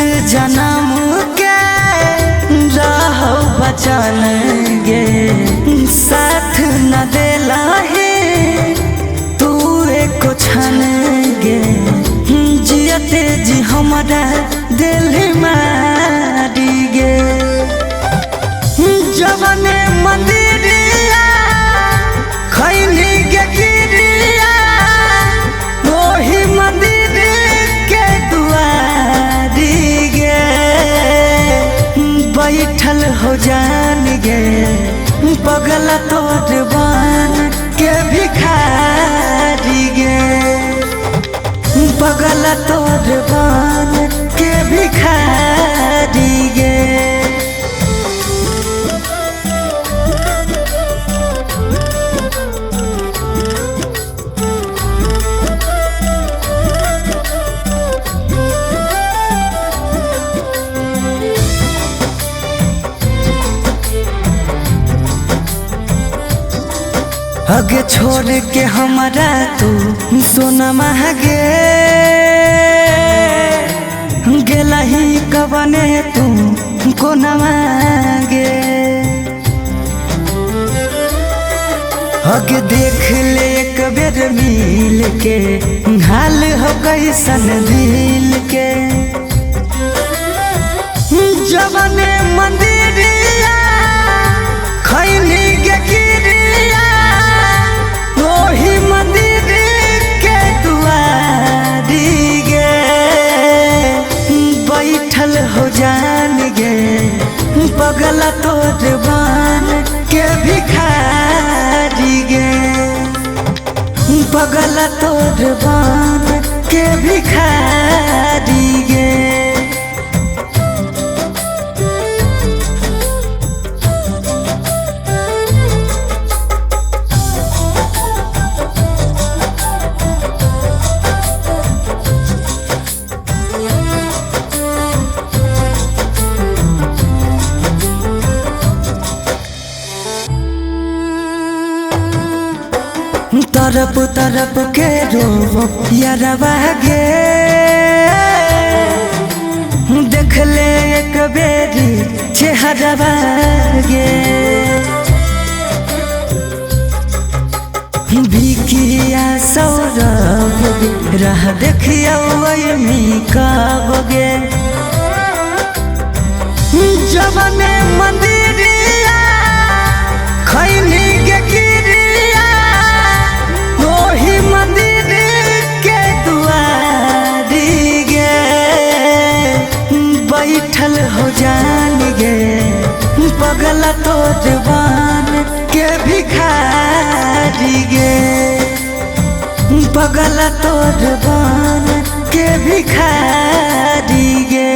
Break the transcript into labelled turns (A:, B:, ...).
A: जन्म के रहो बचन गे साथ न देला है तू एको छन गे जियते जी हमारा दिल मारी गे जवने मंदिरिया खैनी गे गिरिया वही मंदिर के दुआरी गे बैठल हो जान गे पगला तोर बान के भिखारी गे पगला तोर बान के भिखारी गे। अगे छोड़ के हमारा तू सोना महगे गेला ही कबने तू को न मांगे अगे देख ले एक बेर मिल के हाल हो कैसन दिल के जवने मंदिरिया खैनी गे गिरिया वही मंदिर के दुआरी गे बैठल हो जान गे पगला तोर बान के भिखारी गे पगला तोर बान के भिखारी गे। तरफ तरफ के रो यारवा गे देख ले एक बेरी चेहरवा गे बिकिया सौरभ रह देखियो कब गे जवने मंदिरिया खैनी गे गिरिया वही मंदिर के दुआरी गे बैठल हो जान गे पगला तोर बान के भिखारी गे पगला तोर बान के भिखारी गे।